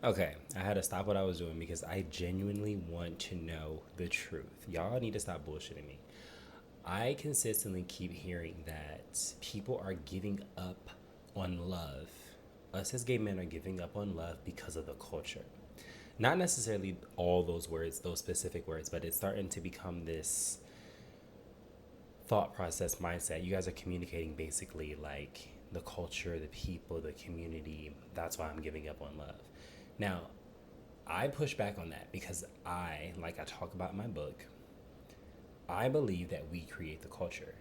Okay, I had to stop what I was doing because I genuinely want to know the truth. Y'all need to stop bullshitting me. I consistently keep hearing that people are giving up on love. Us as gay men are giving up on love because of the culture. Not necessarily all those words, those specific words, but it's starting to become this thought process mindset. You guys are communicating basically like the culture, the people, the community. That's why I'm giving up on love. Now, I push back on that because like I talk about in my book, I believe that we create the culture.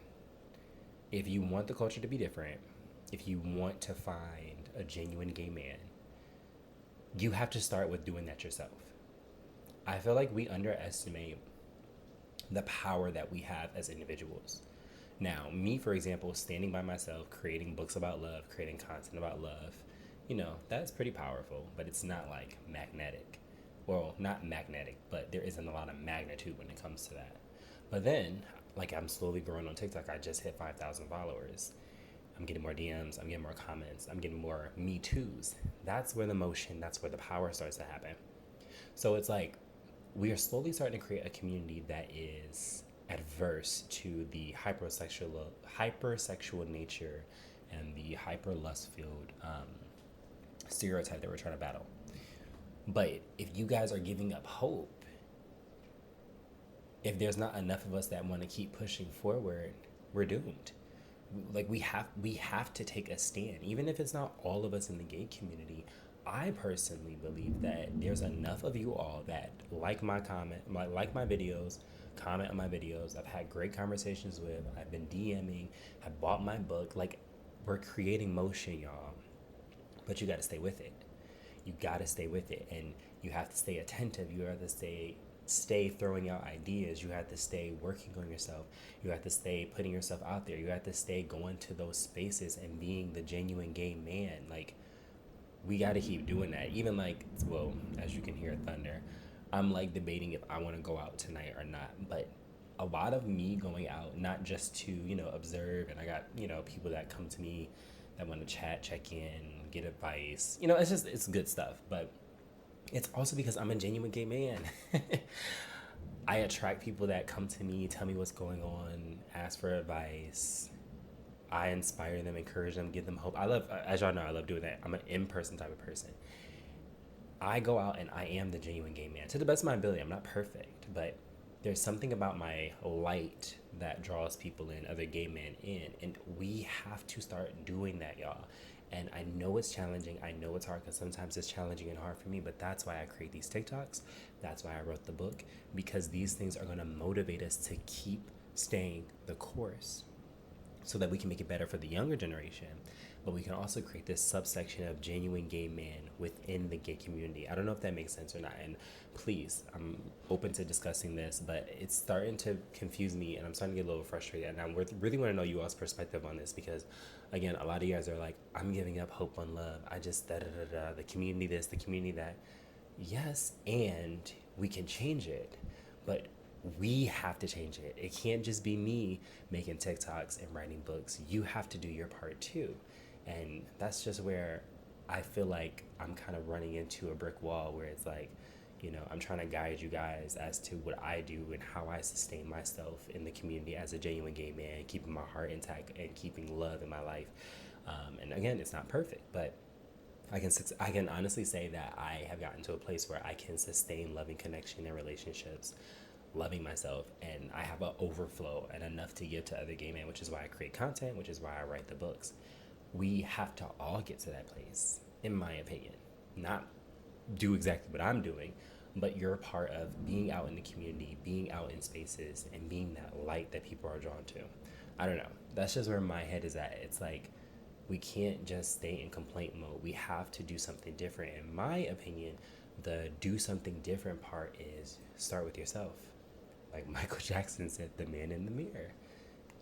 If you want the culture to be different, if you want to find a genuine gay man, you have to start with doing that yourself. I feel like we underestimate the power that we have as individuals. Now, me, for example, standing by myself, creating books about love, creating content about love, that's pretty powerful, but it's not like magnetic. Well, not magnetic, but there isn't a lot of magnitude when it comes to that. But then, like, I'm slowly growing on TikTok. I just hit 5,000 followers. I'm getting more DMs, I'm getting more comments, I'm getting more Me Too's. That's where the motion, that's where the power starts to happen. So it's like we are slowly starting to create a community that is adverse to the hypersexual nature and the hyper lust filled stereotype that we're trying to battle. But if you guys are giving up hope, if there's not enough of us that want to keep pushing forward, we're doomed. Like we have to take a stand, even if it's not all of us in the gay community. I personally believe that there's enough of you all that like my like my videos, comment on my videos. I've had great conversations with. I've been DMing. I bought my book. Like, we're creating motion, y'all. But you got to stay with it. You got to stay with it, and you have to stay attentive. You have to stay throwing out ideas. You have to stay working on yourself. You have to stay putting yourself out there. You have to stay going to those spaces and being the genuine gay man. Like, we got to keep doing that. Even like, well, as you can hear thunder, I'm like debating if I want to go out tonight or not. But a lot of me going out, not just to, observe, and I got, people that come to me that want to chat, check in, get advice. It's good stuff. But it's also because I'm a genuine gay man. I attract people that come to me, tell me what's going on, ask for advice. I inspire them, encourage them, give them hope. I love, as y'all know, I love doing that. I'm an in-person type of person. I go out and I am the genuine gay man to the best of my ability. I'm not perfect, but there's something about my light that draws people in, other gay men in, and we have to start doing that, y'all. And I know it's challenging. I know it's hard because sometimes it's challenging and hard for me, but that's why I create these TikToks. That's why I wrote the book, because these things are going to motivate us to keep staying the course so that we can make it better for the younger generation. But we can also create this subsection of genuine gay men within the gay community. I don't know if that makes sense or not. And please, I'm open to discussing this, but it's starting to confuse me and I'm starting to get a little frustrated. And I really want to know you all's perspective on this because, again, a lot of you guys are like, I'm giving up hope on love. I just, the community this, the community that. Yes, and we can change it. But we have to change it. It can't just be me making TikToks and writing books. You have to do your part too. And that's just where I feel like I'm kind of running into a brick wall where it's like, I'm trying to guide you guys as to what I do and how I sustain myself in the community as a genuine gay man, keeping my heart intact and keeping love in my life. And again, it's not perfect, but I can honestly say that I have gotten to a place where I can sustain loving connection and relationships, loving myself, and I have an overflow and enough to give to other gay men, which is why I create content, which is why I write the books. We have to all get to that place, in my opinion. Not do exactly what I'm doing, but you're a part of being out in the community, being out in spaces, and being that light that people are drawn to. I don't know. That's just where my head is at. It's like we can't just stay in complaint mode. We have to do something different. In my opinion, the do something different part is start with yourself. Like Michael Jackson said, the man in the mirror.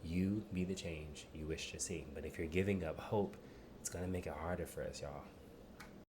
You be the change you wish to see. But if you're giving up hope, it's going to make it harder for us, y'all.